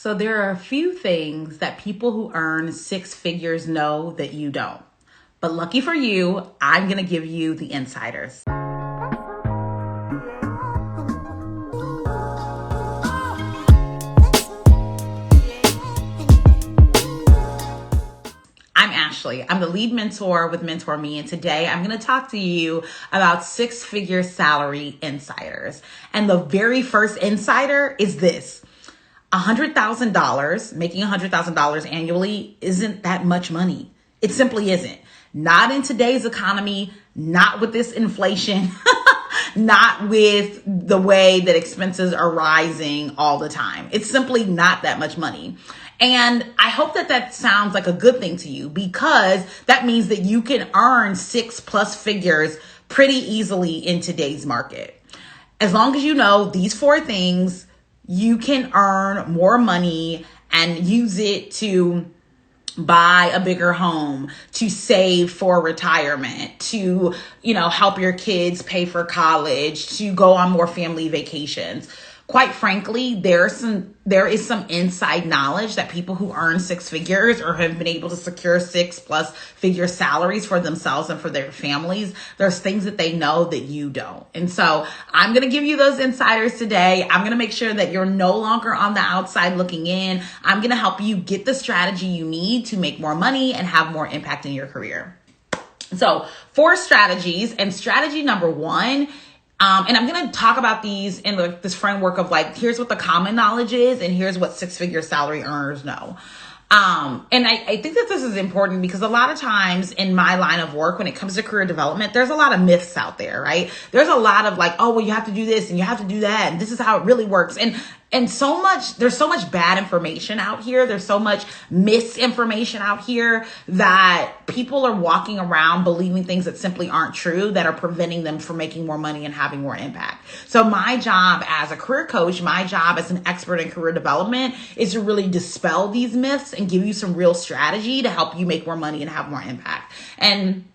So there are a few things that people who earn six figures know that you don't. But lucky for you, I'm going to give you the insiders. I'm Ashley. I'm the lead mentor with Mentor Me, and today I'm going to talk to you about six-figure salary insiders. And the very first insider is this. $100,000, making $100,000 annually isn't that much money. It simply isn't. Not in today's economy, not with this inflation, not with the way that expenses are rising all the time. It's simply not that much money. And I hope that that sounds like a good thing to you, because that means that you can earn 6+ figures pretty easily in today's market. As long as you know these 4 things, you can earn more money and use it to buy a bigger home, to save for retirement, to, help your kids pay for college, to go on more family vacations. Quite frankly, there is some inside knowledge that people who earn 6 figures or have been able to secure 6+ figure salaries for themselves and for their families, there's things that they know that you don't. And so I'm going to give you those insiders today. I'm going to make sure that you're no longer on the outside looking in. I'm going to help you get the strategy you need to make more money and have more impact in your career. So 4 strategies, and strategy number 1, and I'm going to talk about these in this framework of here's what the common knowledge is and here's what 6-figure salary earners know. And I think that this is important because a lot of times in my line of work, when it comes to career development, there's a lot of myths out there, right? There's a lot of you have to do this and you have to do that, and this is how it really works. And there's so much bad information out here. There's so much misinformation out here that people are walking around believing things that simply aren't true, that are preventing them from making more money and having more impact. So my job as a career coach, my job as an expert in career development is to really dispel these myths and give you some real strategy to help you make more money and have more impact. And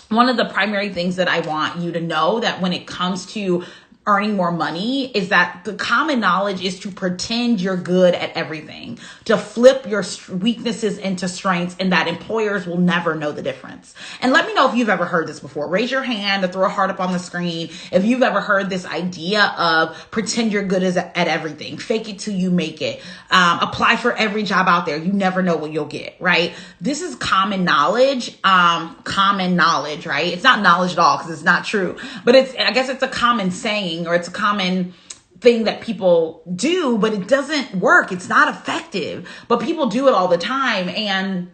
one of the primary things that I want you to know, that when it comes to earning more money, is that the common knowledge is to pretend you're good at everything, to flip your weaknesses into strengths, and that employers will never know the difference. And let me know if you've ever heard this before. Raise your hand or throw a heart up on the screen if you've ever heard this idea of pretend you're good at everything, fake it till you make it, apply for every job out there. You never know what you'll get, right? This is common knowledge, right? It's not knowledge at all because it's not true, but I guess it's a common saying, or it's a common thing that people do, but it doesn't work. It's not effective, but people do it all the time. And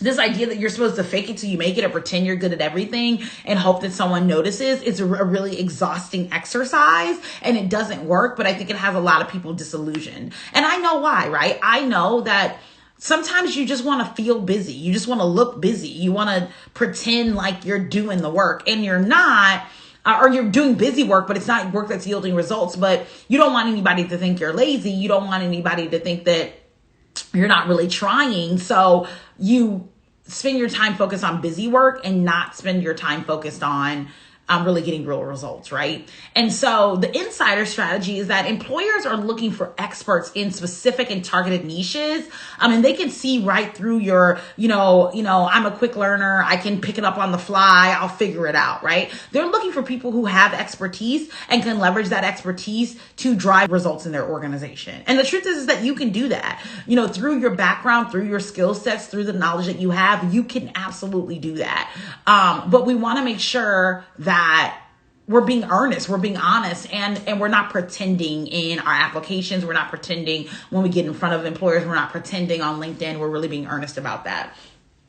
this idea that you're supposed to fake it till you make it or pretend you're good at everything and hope that someone notices is a really exhausting exercise, and it doesn't work. But I think it has a lot of people disillusioned. And I know why, right? I know that sometimes you just want to feel busy. You just want to look busy. You want to pretend like you're doing the work, and you're not. Or you're doing busy work, but it's not work that's yielding results. But you don't want anybody to think you're lazy. You don't want anybody to think that you're not really trying. So you spend your time focused on busy work and not spend your time focused on really getting real results, right? And so the insider strategy is that employers are looking for experts in specific and targeted niches. And they can see right through your, I'm a quick learner. I can pick it up on the fly. I'll figure it out, right? They're looking for people who have expertise and can leverage that expertise to drive results in their organization. And the truth is that you can do that, through your background, through your skill sets, through the knowledge that you have. You can absolutely do that. But we want to make sure that we're being earnest, we're being honest, and we're not pretending in our applications. We're not pretending when we get in front of employers. We're not pretending on LinkedIn. We're really being earnest about that.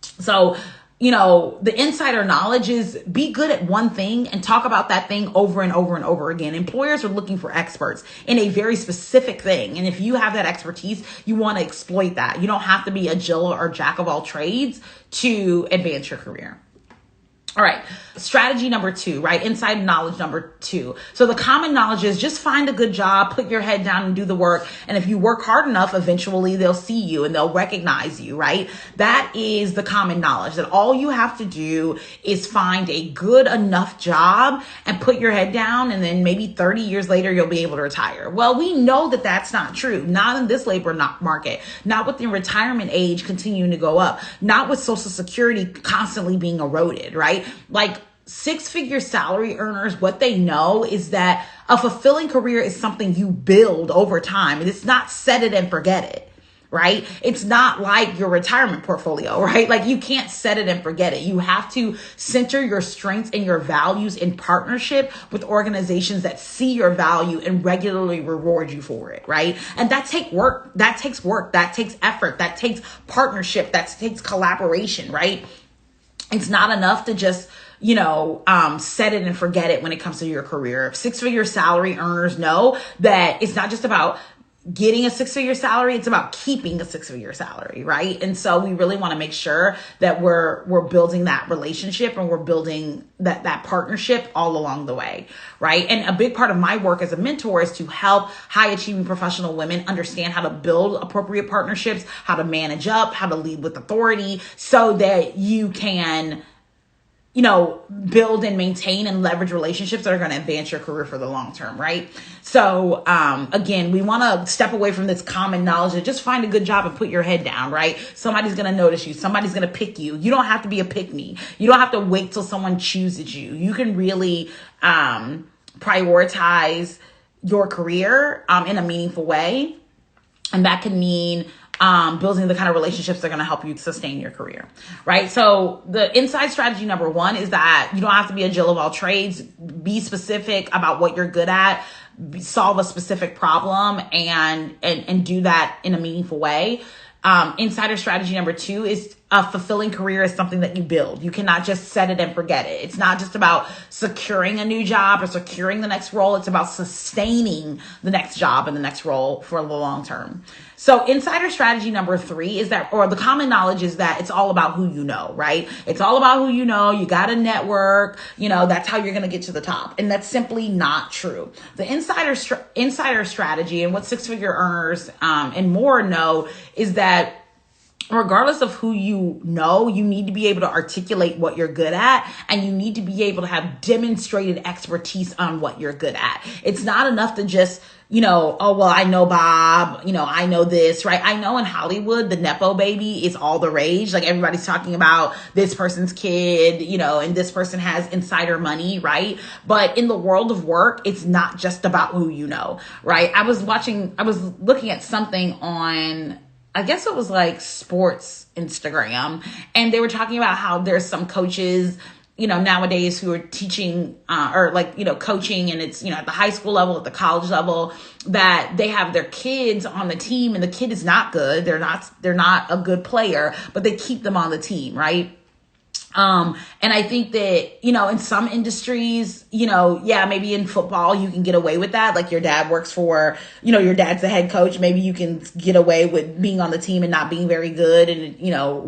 So, the insider knowledge is be good at one thing and talk about that thing over and over and over again. Employers are looking for experts in a very specific thing. And if you have that expertise, you want to exploit that. You don't have to be a Jill or jack of all trades to advance your career. All right. Strategy number 2, right? Inside knowledge number 2. So the common knowledge is just find a good job, put your head down and do the work. And if you work hard enough, eventually they'll see you and they'll recognize you, right? That is the common knowledge, that all you have to do is find a good enough job and put your head down. And then maybe 30 years later, you'll be able to retire. Well, we know that that's not true. Not in this labor market, not with the retirement age continuing to go up, not with Social Security constantly being eroded, right? Like 6-figure salary earners, what they know is that a fulfilling career is something you build over time. And it's not set it and forget it, right? It's not like your retirement portfolio, right? Like you can't set it and forget it. You have to center your strengths and your values in partnership with organizations that see your value and regularly reward you for it, right? And that takes work, that takes effort, that takes partnership, that takes collaboration, right? It's not enough to just, set it and forget it when it comes to your career. 6-figure salary earners know that it's not just about getting a 6-figure salary, it's about keeping a 6-figure salary, right? And so we really want to make sure that we're building that relationship and we're building that partnership all along the way, right? And a big part of my work as a mentor is to help high achieving professional women understand how to build appropriate partnerships, how to manage up, how to lead with authority, so that you can build and maintain and leverage relationships that are going to advance your career for the long term, right? So, again, we want to step away from this common knowledge and just find a good job and put your head down, right? Somebody's going to notice you. Somebody's going to pick you. You don't have to be a pick me. You don't have to wait till someone chooses you. You can really, prioritize your career, in a meaningful way. And that can mean building the kind of relationships that are going to help you sustain your career, right? So the inside strategy number 1 is that you don't have to be a Jill of all trades. Be specific about what you're good at, solve a specific problem, and do that in a meaningful way. Insider strategy number 2 is a fulfilling career is something that you build. You cannot just set it and forget it. It's not just about securing a new job or securing the next role. It's about sustaining the next job and the next role for the long term. So insider strategy number 3 is that, or the common knowledge is that it's all about who you know, right? It's all about who you know. You got to network, that's how you're going to get to the top. And that's simply not true. The insider strategy and what 6-figure earners, and more know is that regardless of who you know, you need to be able to articulate what you're good at, and you need to be able to have demonstrated expertise on what you're good at. It's not enough to just, oh, well, I know Bob, I know this, right? I know in Hollywood, the Nepo baby is all the rage. Like everybody's talking about this person's kid, and this person has insider money, right? But in the world of work, it's not just about who you know, right? I was looking at something on, I guess it was like sports Instagram, and they were talking about how there's some coaches, nowadays who are teaching, coaching, and it's, at the high school level, at the college level, that they have their kids on the team and the kid is not good. They're not a good player, but they keep them on the team, right? And I think that, in some industries, maybe in football, you can get away with that. Like your dad works for, your dad's the head coach. Maybe you can get away with being on the team and not being very good and,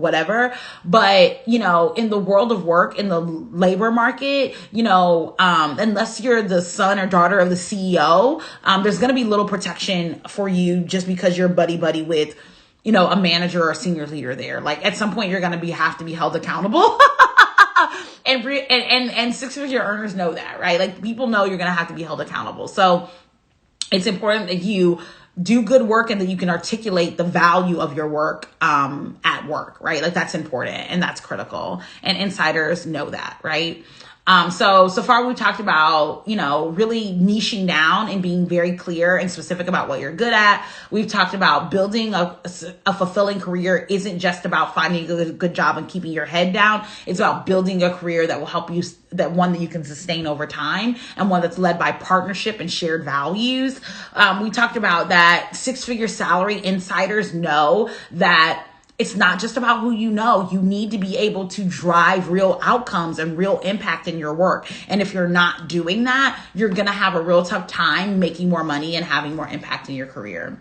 whatever. But, in the world of work, in the labor market, unless you're the son or daughter of the CEO, there's going to be little protection for you just because you're buddy with, a manager or a senior leader there. Like at some point you're going to have to be held accountable. and 6-figure earners know that, right? Like people know you're going to have to be held accountable. So it's important that you do good work and that you can articulate the value of your work, at work, right? Like that's important and that's critical, and insiders know that, right? So far we've talked about, really niching down and being very clear and specific about what you're good at. We've talked about building a fulfilling career isn't just about finding a good job and keeping your head down. It's about building a career that will help you, that one that you can sustain over time, and one that's led by partnership and shared values. We talked about that 6-figure salary insiders know that it's not just about who you know. You need to be able to drive real outcomes and real impact in your work. And if you're not doing that, you're going to have a real tough time making more money and having more impact in your career.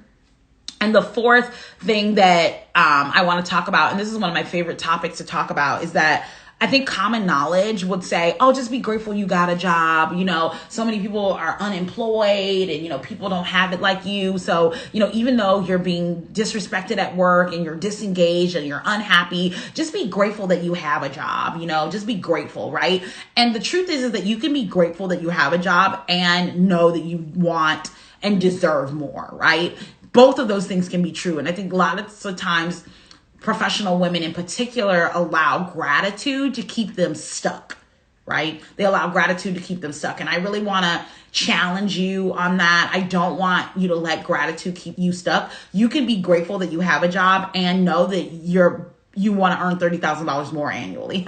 And the fourth thing that I want to talk about, and this is one of my favorite topics to talk about, is that I think common knowledge would say, oh, just be grateful you got a job. So many people are unemployed and, people don't have it like you. So, even though you're being disrespected at work and you're disengaged and you're unhappy, just be grateful that you have a job, just be grateful, right? And the truth is that you can be grateful that you have a job and know that you want and deserve more, right? Both of those things can be true. And I think a lot of the times, professional women in particular allow gratitude to keep them stuck, right? They allow gratitude to keep them stuck. And I really want to challenge you on that. I don't want you to let gratitude keep you stuck. You can be grateful that you have a job and know that you want to earn $30,000 more annually,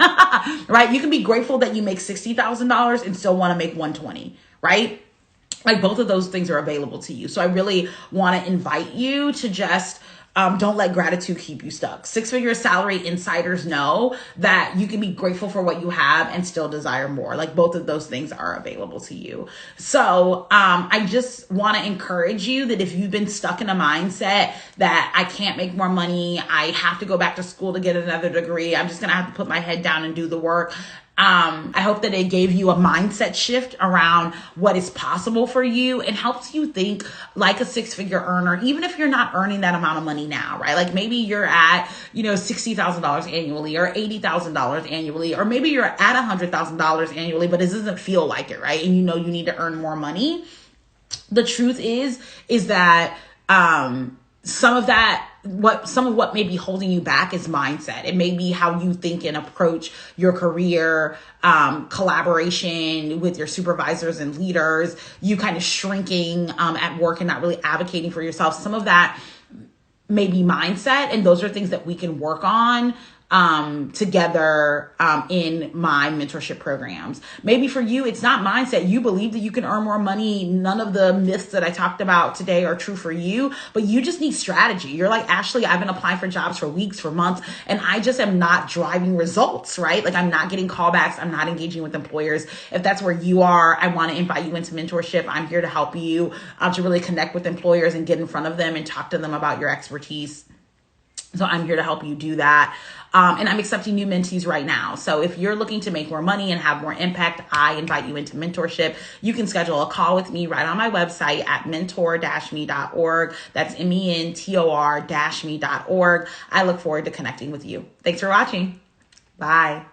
right? You can be grateful that you make $60,000 and still want to make 120, right? Like both of those things are available to you. So I really want to invite you to just don't let gratitude keep you stuck. Six-figure salary insiders know that you can be grateful for what you have and still desire more. Like both of those things are available to you. So I just want to encourage you that if you've been stuck in a mindset that I can't make more money, I have to go back to school to get another degree, I'm just going to have to put my head down and do the work. I hope that it gave you a mindset shift around what is possible for you and helps you think like a six-figure earner, even if you're not earning that amount of money now, right? Like maybe you're at, $60,000 annually or $80,000 annually, or maybe you're at $100,000 annually, but it doesn't feel like it, right? And you need to earn more money. The truth is that, some of what may be holding you back is mindset. It may be how you think and approach your career, collaboration with your supervisors and leaders, you kind of shrinking at work and not really advocating for yourself. Some of that may be mindset, and those are things that we can work on together in my mentorship programs. Maybe for you, it's not mindset. You believe that you can earn more money. None of the myths that I talked about today are true for you, but you just need strategy. You're like, Ashley, I've been applying for jobs for weeks, for months, and I just am not driving results, right? Like I'm not getting callbacks. I'm not engaging with employers. If that's where you are, I want to invite you into mentorship. I'm here to help you to really connect with employers and get in front of them and talk to them about your expertise. So I'm here to help you do that. And I'm accepting new mentees right now. So if you're looking to make more money and have more impact, I invite you into mentorship. You can schedule a call with me right on my website at mentor-me.org. That's mentor-me.org. I look forward to connecting with you. Thanks for watching. Bye.